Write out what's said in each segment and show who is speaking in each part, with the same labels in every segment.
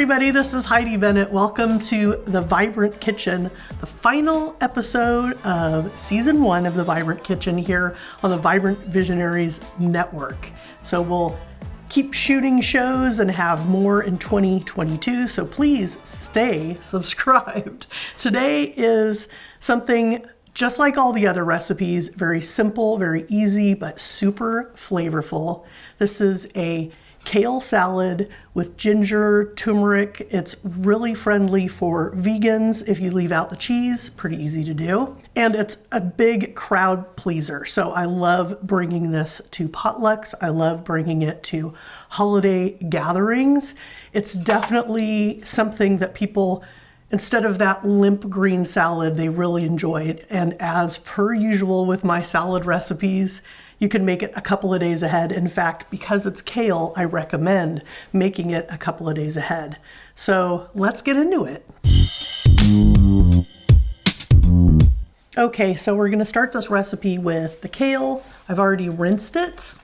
Speaker 1: everybody, this is Heidi Bennett. Welcome to The Vibrant Kitchen, the final episode of season 1 of The Vibrant Kitchen here on the Vibrant Visionaries Network. So we'll keep shooting shows and have more in 2022, so please stay subscribed. Today is something just like all the other recipes, very simple, very easy, but super flavorful. This is a kale salad with ginger, turmeric. It's really friendly for vegans if you leave out the cheese, pretty easy to do. And it's a big crowd pleaser. So I love bringing this to potlucks. I love bringing it to holiday gatherings. It's definitely something that people, instead of that limp green salad, they really enjoyed. And as per usual with my salad recipes, you can make it a couple of days ahead. In fact, because it's kale, I recommend making it a couple of days ahead. So let's get into it. Okay, so we're gonna start this recipe with the kale. I've already rinsed it.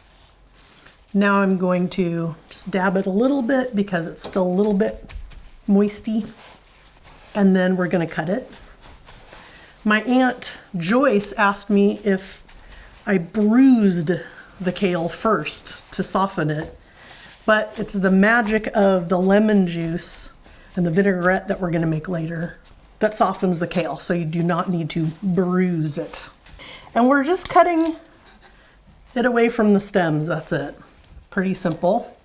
Speaker 1: Now I'm going to just dab it a little bit because it's still a little bit moisty. And then we're gonna cut it. My Aunt Joyce asked me if I bruised the kale first to soften it, but it's the magic of the lemon juice and the vinaigrette that we're gonna make later that softens the kale, so you do not need to bruise it. And we're just cutting it away from the stems, that's it. Pretty simple.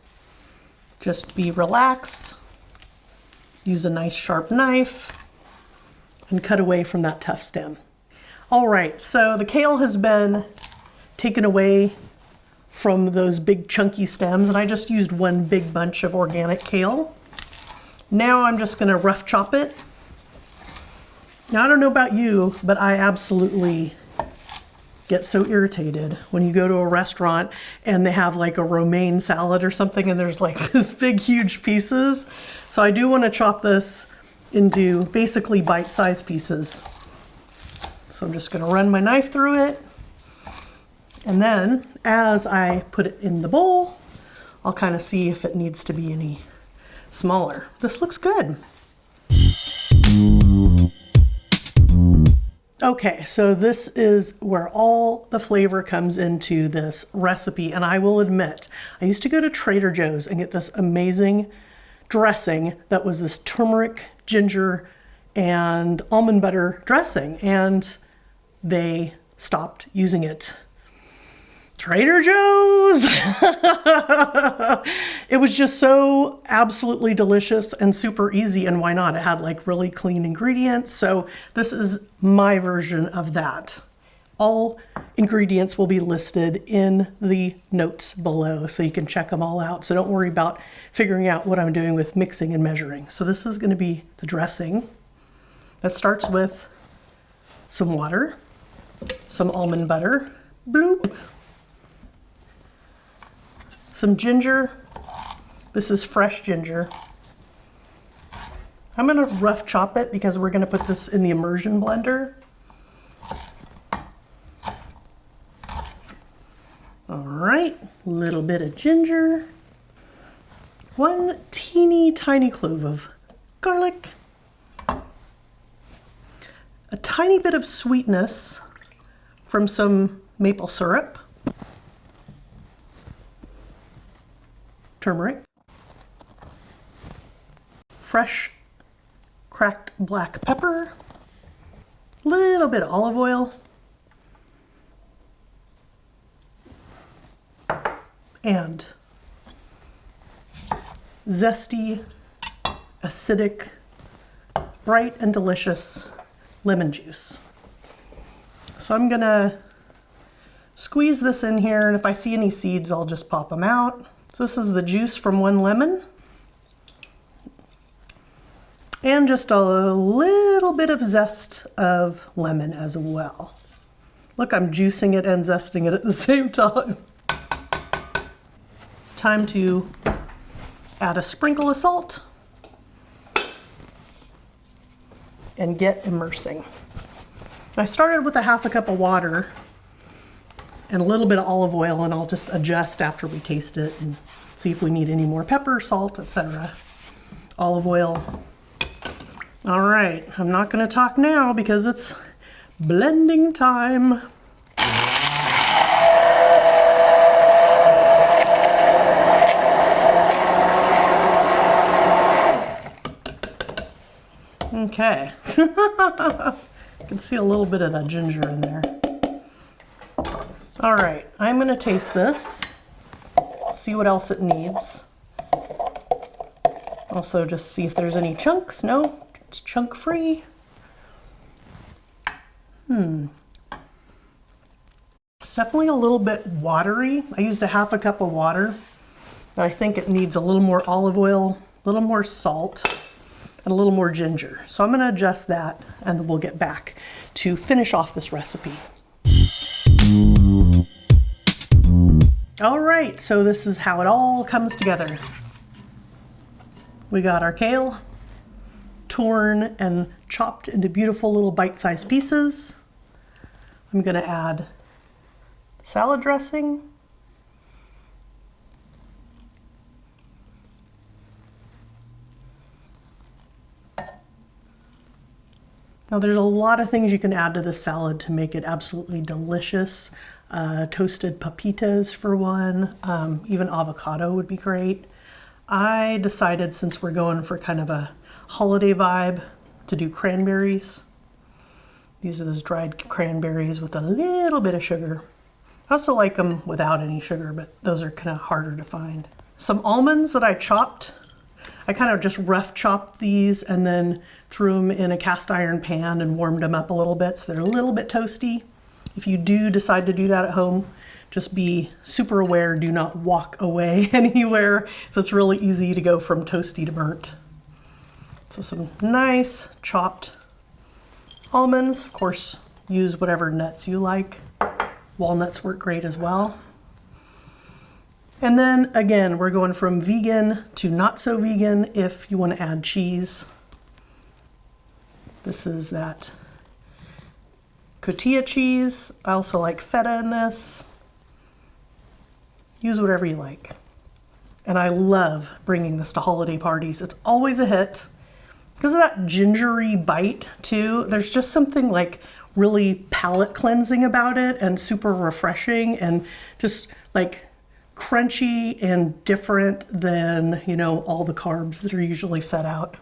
Speaker 1: Just be relaxed, use a nice sharp knife, and cut away from that tough stem. All right, so the kale has been taken away from those big chunky stems, and I just used one big bunch of organic kale. Now I'm just gonna rough chop it. Now I don't know about you, but I absolutely get so irritated when you go to a restaurant and they have like a romaine salad or something and there's like this big huge pieces. So I do want to chop this into basically bite-sized pieces. So I'm just going to run my knife through it. And then as I put it in the bowl, I'll kind of see if it needs to be any smaller. This looks good. Okay, so this is where all the flavor comes into this recipe. And I will admit, I used to go to Trader Joe's and get this amazing dressing that was this turmeric, ginger, and almond butter dressing. And they stopped using it. Trader Joe's! It was just so absolutely delicious and super easy, and why not? It had like really clean ingredients, so this is my version of that. All ingredients will be listed in the notes below, so you can check them all out. So don't worry about figuring out what I'm doing with mixing and measuring. So this is gonna be the dressing. That starts with some water, some almond butter, bloop, some ginger. This is fresh ginger. I'm gonna rough chop it because we're gonna put this in the immersion blender. All right, a little bit of ginger. One teeny tiny clove of garlic. A tiny bit of sweetness from some maple syrup. Turmeric, fresh cracked black pepper, little bit of olive oil, and zesty, acidic, bright and delicious lemon juice. So I'm gonna squeeze this in here, and if I see any seeds, I'll just pop them out. So this is the juice from one lemon. And just a little bit of zest of lemon as well. Look, I'm juicing it and zesting it at the same time. Time to add a sprinkle of salt and get immersing. I started with a half a cup of water and a little bit of olive oil, and I'll just adjust after we taste it and see if we need any more pepper, salt, etc. olive oil. All right, I'm not gonna talk now because it's blending time. Okay, you can see a little bit of that ginger in there. All right, I'm gonna taste this, see what else it needs. Also just see if there's any chunks. No, it's chunk free. It's definitely a little bit watery. I used a half a cup of water, but I think it needs a little more olive oil, a little more salt, and a little more ginger. So I'm gonna adjust that and we'll get back to finish off this recipe. All right, so this is how it all comes together. We got our kale torn and chopped into beautiful little bite-sized pieces. I'm gonna add salad dressing. Now there's a lot of things you can add to this salad to make it absolutely delicious. Toasted pepitas for one, even avocado would be great. I decided, since we're going for kind of a holiday vibe, to do cranberries. These are those dried cranberries with a little bit of sugar. I also like them without any sugar, but those are kind of harder to find. Some almonds that I chopped. I kind of just rough chopped these and then threw them in a cast iron pan and warmed them up a little bit so they're a little bit toasty. If you do decide to do that at home, just be super aware, do not walk away anywhere. So it's really easy to go from toasty to burnt. So some nice chopped almonds. Of course, use whatever nuts you like. Walnuts work great as well. And then again, we're going from vegan to not so vegan if you want to add cheese. This is that Cotija cheese. I also like feta in this. Use whatever you like. And I love bringing this to holiday parties. It's always a hit. Because of that gingery bite too, there's just something like really palate cleansing about it and super refreshing and just like crunchy and different than, you know, all the carbs that are usually set out.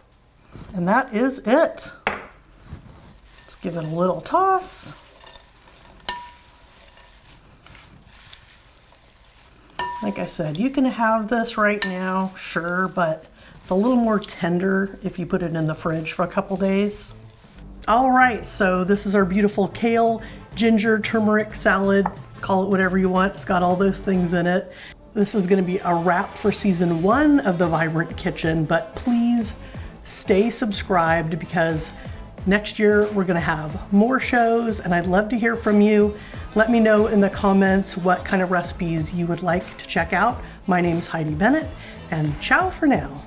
Speaker 1: And that is it. Let's give it a little toss. Like I said, you can have this right now, sure, but it's a little more tender if you put it in the fridge for a couple days. All right, so this is our beautiful kale, ginger, turmeric salad. Call it whatever you want. It's got all those things in it. This is gonna be a wrap for season 1 of The Vibrant Kitchen, but please stay subscribed because next year we're gonna have more shows and I'd love to hear from you. Let me know in the comments what kind of recipes you would like to check out. My name's Heidi Bennett and ciao for now.